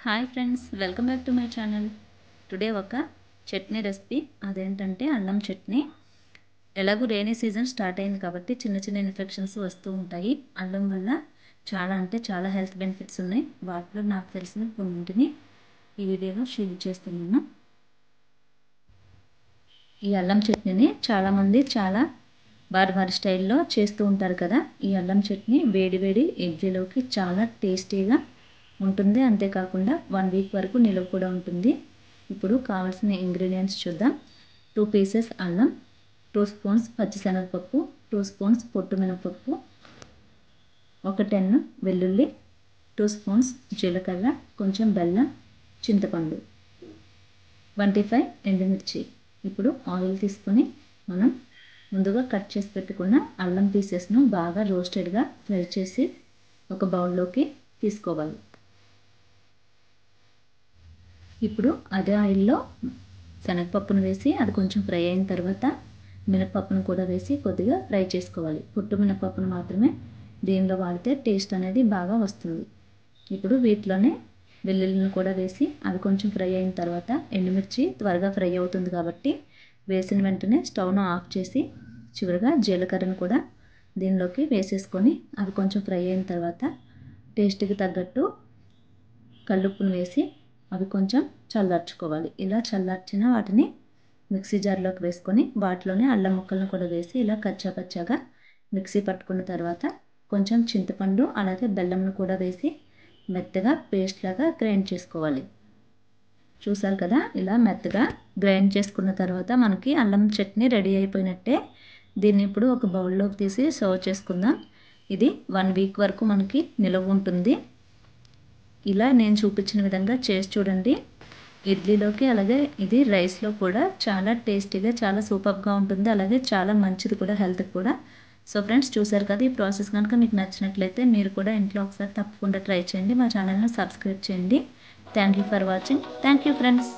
Hi friends, welcome back to my channel. Today ఒక chutney recipe, అదేంటంటే అల్లం చట్నీ. ఎలాగో రైనీ సీజన్ స్టార్ట్ అయింది కాబట్టి చిన్న చిన్న ఇన్ఫెక్షన్స్ వస్తూ ఉంటాయి. అల్లం వల్ల చాలా అంటే చాలా హెల్త్ బెనిఫిట్స్ ఉన్నాయి. వాటిలో నాకు తెలిసిన కొన్నింటిని ఈ వీడియోలో షేర్ చేస్తున్నాను. ఈ అల్లం చట్నీని చాలామంది చాలా వారి స్టైల్లో చేస్తూ ఉంటారు కదా. ఈ అల్లం చట్నీ వేడి వేడి ఇడ్లీలోకి చాలా టేస్టీగా ఉంటుంది. అంతేకాకుండా 1 వీక్ వరకు నిల్వ కూడా ఉంటుంది. ఇప్పుడు కావాల్సిన ఇంగ్రీడియంట్స్ చూద్దాం. 2 పీసెస్ అల్లం, 2 స్పూన్స్ పచ్చిశనగపప్పు, 2 స్పూన్స్ పొట్టు మినపప్పు, ఒక 10 వెల్లుల్లి, 2 స్పూన్స్ జీలకర్ర, కొంచెం బెల్లం, చింతపండు, 25 ఎండుమిర్చి. ఇప్పుడు ఆయిల్ తీసుకొని మనం ముందుగా కట్ చేసి పెట్టుకున్న అల్లం పీసెస్ను బాగా రోస్టెడ్గా ఫ్రై చేసి ఒక బౌల్లోకి తీసుకోవాలి. ఇప్పుడు అదే ఆయిల్లో శనగపప్పును వేసి అది కొంచెం ఫ్రై అయిన తర్వాత మినపప్పును కూడా వేసి కొద్దిగా ఫ్రై చేసుకోవాలి. పొట్టు మినపప్పును మాత్రమే దీనిలో వాడితే టేస్ట్ అనేది బాగా వస్తుంది. ఇప్పుడు వీటిలోనే వెల్లుల్లిని కూడా వేసి అది కొంచెం ఫ్రై అయిన తర్వాత ఎండుమిర్చి త్వరగా ఫ్రై అవుతుంది కాబట్టి వేసిన వెంటనే స్టవ్ను ఆఫ్ చేసి చివరిగా జీలకర్రను కూడా దీనిలోకి వేసేసుకొని అవి కొంచెం ఫ్రై అయిన తర్వాత టేస్ట్కి తగ్గట్టు కల్లుప్పును వేసి అవి కొంచెం చల్లార్చుకోవాలి. ఇలా చల్లార్చిన వాటిని మిక్సీ జార్లోకి వేసుకొని వాటిలోనే అల్లం ముక్కలను కూడా వేసి ఇలా కచ్చాగా మిక్సీ పట్టుకున్న తర్వాత కొంచెం చింతపండు అలాగే బెల్లంను కూడా వేసి మెత్తగా పేస్ట్ లాగా గ్రైండ్ చేసుకోవాలి. చూసారు కదా, ఇలా మెత్తగా గ్రైండ్ చేసుకున్న తర్వాత మనకి అల్లం చట్నీ రెడీ అయిపోయినట్టే. దీన్ని ఇప్పుడు ఒక బౌల్లోకి తీసి సర్వ్ చేసుకుందాం. ఇది 1 వీక్ వరకు మనకి నిల్వ ఉంటుంది. ఇలా నేను చూపించిన విధంగా చేసి చూడండి. ఇడ్లీలోకి అలాగే ఇది రైస్లో కూడా చాలా టేస్టీగా చాలా సూపర్గా ఉంటుంది. అలాగే చాలా మంచిది కూడా హెల్త్కి కూడా. సో ఫ్రెండ్స్, చూసారు కదా, ఈ ప్రాసెస్ కనుక మీకు నచ్చినట్లయితే మీరు కూడా ఇంట్లో ఒకసారి తప్పకుండా ట్రై చేయండి. మా ఛానల్ని సబ్స్క్రైబ్ చేయండి. Thank you for watching. Thank you friends.